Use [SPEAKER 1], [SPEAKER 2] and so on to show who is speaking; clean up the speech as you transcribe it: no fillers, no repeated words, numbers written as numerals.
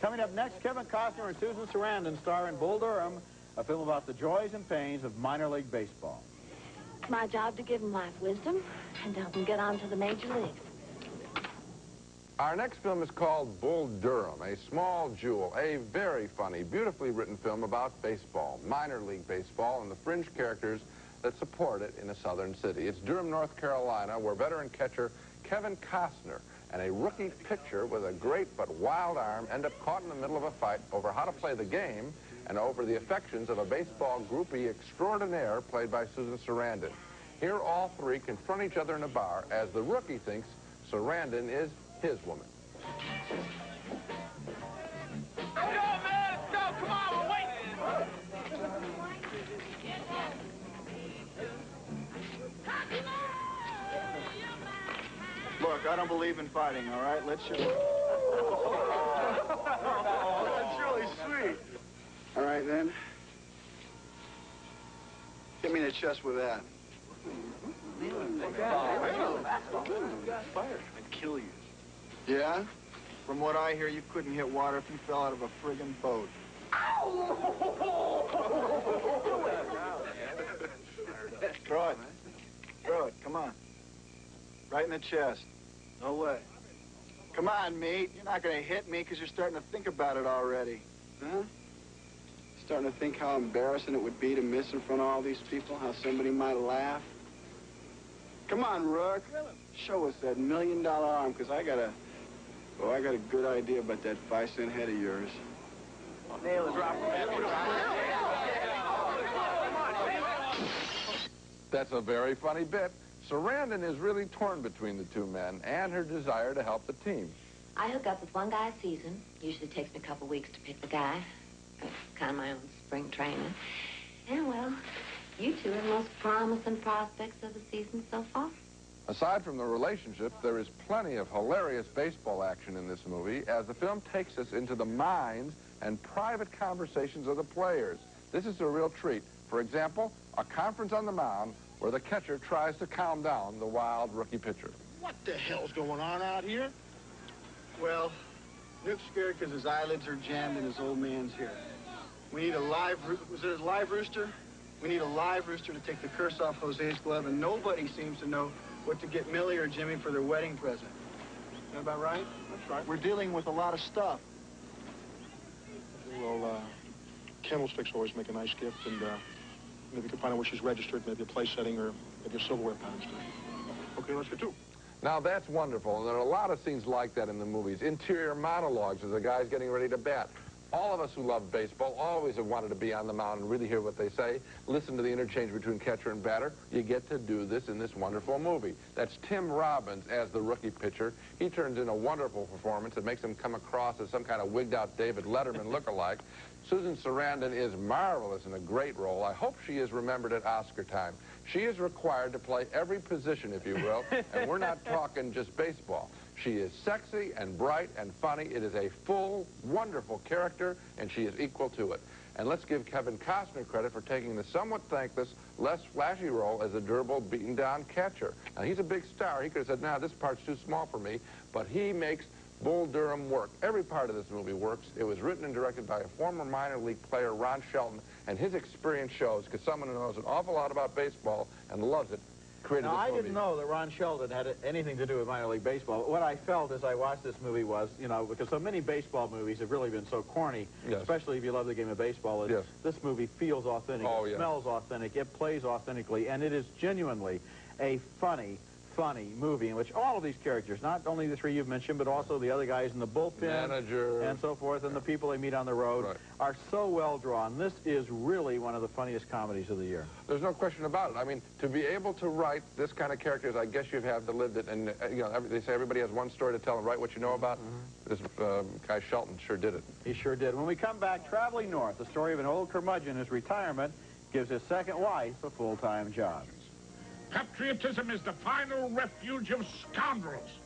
[SPEAKER 1] Coming up next, Kevin Costner and Susan Sarandon star in Bull Durham, a film about the joys and pains of minor league baseball.
[SPEAKER 2] It's my job to give them life wisdom and to help them get on to the major leagues.
[SPEAKER 3] Our next film is called Bull Durham, a small jewel, a very funny, beautifully written film about baseball, minor league baseball, and the fringe characters that support it in a southern city. It's Durham, North Carolina, where veteran catcher Kevin Costner and a rookie pitcher with a great but wild arm end up caught in the middle of a fight over how to play the game and over the affections of a baseball groupie extraordinaire played by Susan Sarandon. Here all three confront each other in a bar as the rookie thinks Sarandon is his woman.
[SPEAKER 4] Let's go, man! Let's go! Come on, we're waiting!
[SPEAKER 1] Look, I don't believe in fighting, all right? Let's just... That's really sweet.
[SPEAKER 5] All right, then. Hit me in the chest with that.
[SPEAKER 1] I'd kill you.
[SPEAKER 5] Yeah?
[SPEAKER 1] From what I hear, you couldn't hit water if you fell out of a friggin' boat. Throw it. Throw it. Come on. Right in the chest. No way. Come on, mate. You're not going to hit me because you're starting to think about it already.
[SPEAKER 5] Huh? Starting to think how embarrassing it would be to miss in front of all these people, how somebody might laugh. Come on, Rook. Show us that $1 million arm, because I got a good idea about that 5-cent head of yours.
[SPEAKER 1] Nail it. Drop
[SPEAKER 3] That's a very funny bit. Sarandon is really torn between the two men and her desire to help the team.
[SPEAKER 2] I hook up with one guy a season. Usually takes me a couple weeks to pick the guy. Kind of my own spring training. And, well, you two are the most promising prospects of the season so far.
[SPEAKER 3] Aside from the relationship, there is plenty of hilarious baseball action in this movie as the film takes us into the minds and private conversations of the players. This is a real treat. For example, a conference on the mound where the catcher tries to calm down the wild rookie pitcher.
[SPEAKER 6] What the hell's going on out here?
[SPEAKER 1] Well, Nuke's scared because his eyelids are jammed and his old man's here. We need a live, was it a live rooster? We need a live rooster to take the curse off Jose's glove, and nobody seems to know what to get Millie or Jimmy for their wedding present. Is that about right?
[SPEAKER 6] That's right.
[SPEAKER 1] We're dealing with a lot of stuff.
[SPEAKER 6] Well, candlesticks always make a nice gift, and maybe you can find out where she's registered, maybe a place setting or maybe a silverware pattern. Okay, let's get to it.
[SPEAKER 3] Now, that's wonderful, and there are a lot of scenes like that in the movies. Interior monologues as the guy's getting ready to bat. All of us who love baseball always have wanted to be on the mound and really hear what they say, listen to the interchange between catcher and batter. You get to do this in this wonderful movie. That's Tim Robbins as the rookie pitcher. He turns in a wonderful performance that makes him come across as some kind of wigged-out David Letterman look-alike. Susan Sarandon is marvelous in a great role. I hope she is remembered at Oscar time. She is required to play every position, if you will, and we're not talking just baseball. She is sexy and bright and funny. It is a full, wonderful character, and she is equal to it. And let's give Kevin Costner credit for taking the somewhat thankless, less flashy role as a durable, beaten-down catcher. Now, he's a big star. He could have said, nah, this part's too small for me, but he makes Bull Durham work. Every part of this movie works. It was written and directed by a former minor league player, Ron Shelton, and his experience shows, because someone who knows an awful lot about baseball and loves it, created
[SPEAKER 1] Now,
[SPEAKER 3] this movie.
[SPEAKER 1] I didn't know that Ron Shelton had anything to do with minor league baseball. What I felt as I watched this movie was, you know, because so many baseball movies have really been so corny,
[SPEAKER 3] Yes.
[SPEAKER 1] especially if you love the game of baseball,
[SPEAKER 3] Yes.
[SPEAKER 1] this movie feels authentic,
[SPEAKER 3] Oh,
[SPEAKER 1] it
[SPEAKER 3] yeah.
[SPEAKER 1] smells authentic, it plays authentically, and it is genuinely a funny movie in which all of these characters, not only the three you've mentioned, but also the other guys in the bullpen,
[SPEAKER 3] Manager,
[SPEAKER 1] and so forth, and the people they meet on the road,
[SPEAKER 3] right,
[SPEAKER 1] are so well drawn. This is really one of the funniest comedies of the year.
[SPEAKER 3] There's no question about it. I mean, to be able to write this kind of characters, I guess you have to live it. And, you know, they say everybody has one story to tell and write what you know about. This guy Shelton sure did it.
[SPEAKER 1] He sure did. When we come back, Traveling North, the story of an old curmudgeon in his retirement gives his second wife a full-time job.
[SPEAKER 7] Patriotism is the final refuge of scoundrels.